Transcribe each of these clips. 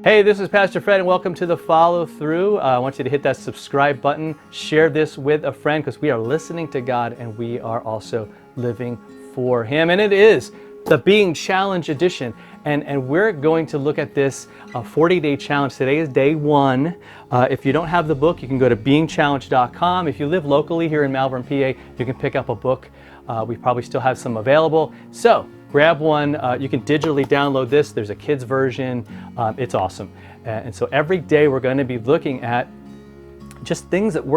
Hey, this is Pastor Fred and welcome to the Follow Through. I want you to hit that subscribe button, share this with a friend because we are listening to God and we are also living for Him. And it is the Being Challenge edition. And we're going to look at this 40-day challenge. Today is day one. If you don't have the book, you can go to beingchallenged.com. If you live locally here in Malvern, PA, you can pick up a book. We probably still have some available. So grab one. You can digitally download this. There's a kid's version. It's awesome. And so every day we're going to be looking at just things that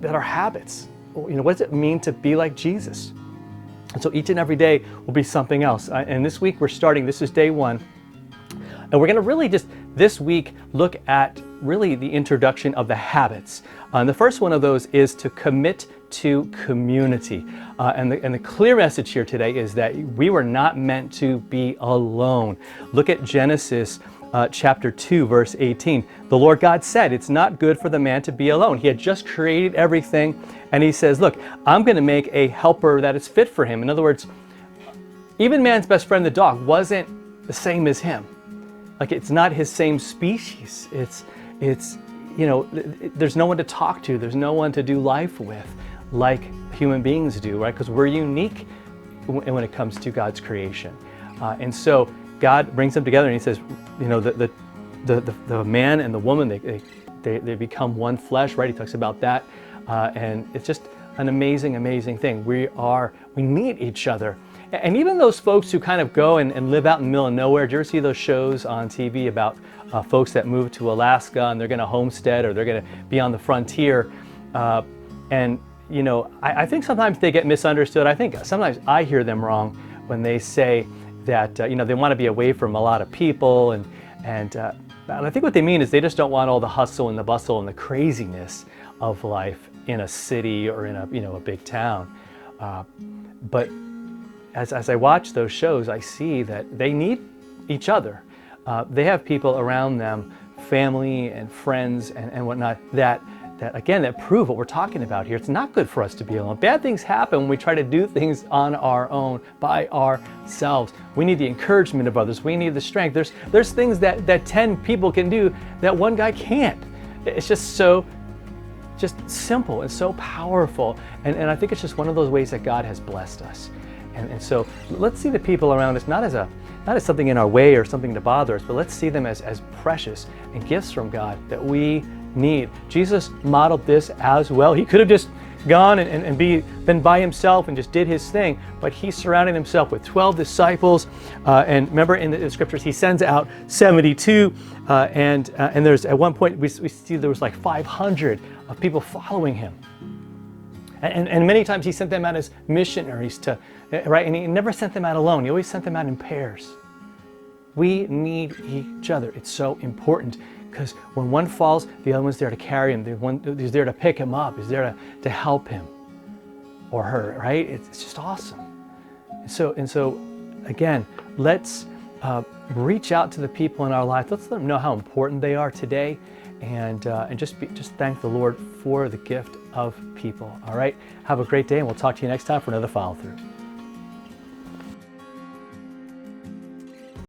that are habits. You know, what does it mean to be like Jesus? And so each and every day will be something else. And this week we're starting, this is day one. And we're going to really just this week look at really the introduction of the habits. And the first one of those is to commit to community. And the clear message here today is that we were not meant to be alone. Look at Genesis chapter 2, verse 18. The Lord God said, it's not good for the man to be alone. He had just created everything. And he says, look, I'm going to make a helper that is fit for him. In other words, even man's best friend, the dog, wasn't the same as him. Like, it's not his same species. It's you know, there's no one to talk to. There's no one to do life with like human beings do, right? Because we're unique when it comes to God's creation. And so God brings them together and he says, you know, the man and the woman, they become one flesh, right? He talks about that. And it's just an amazing, amazing thing. We need each other. And even those folks who kind of go and live out in the middle of nowhere, do you ever see those shows on TV about folks that move to Alaska and they're going to homestead or they're going to be on the frontier? And, you know, I think sometimes they get misunderstood. I think sometimes I hear them wrong when they say that, you know, they want to be away from a lot of people. And I think what they mean is they just don't want all the hustle and the bustle and the craziness of life in a city or in a big town. But as I watch those shows, I see that they need each other. They have people around them, family and friends and whatnot, that prove what we're talking about here. It's not good for us to be alone. Bad things happen when we try to do things on our own, by ourselves. We need the encouragement of others. We need the strength. There's things that 10 people can do that one guy can't. It's just simple and so powerful. And I think it's just one of those ways that God has blessed us. And so let's see the people around us not as something in our way or something to bother us, but let's see them as precious and gifts from God that we need. Jesus modeled this as well. He could have just gone and been by himself and just did his thing, but he surrounded himself with 12 disciples. And remember in the scriptures, he sends out 72. And there's at one point we see there was like 500 of people following him. And many times he sent them out as missionaries right? And he never sent them out alone. He always sent them out in pairs. We need each other. It's so important because when one falls, the other one's there to carry him. The one is there to pick him up, is there to help him or her, right? It's just awesome. And so again, let's reach out to the people in our life. Let's let them know how important they are today. And just thank the Lord for the gift of people. All right. Have a great day, and we'll talk to you next time for another follow through.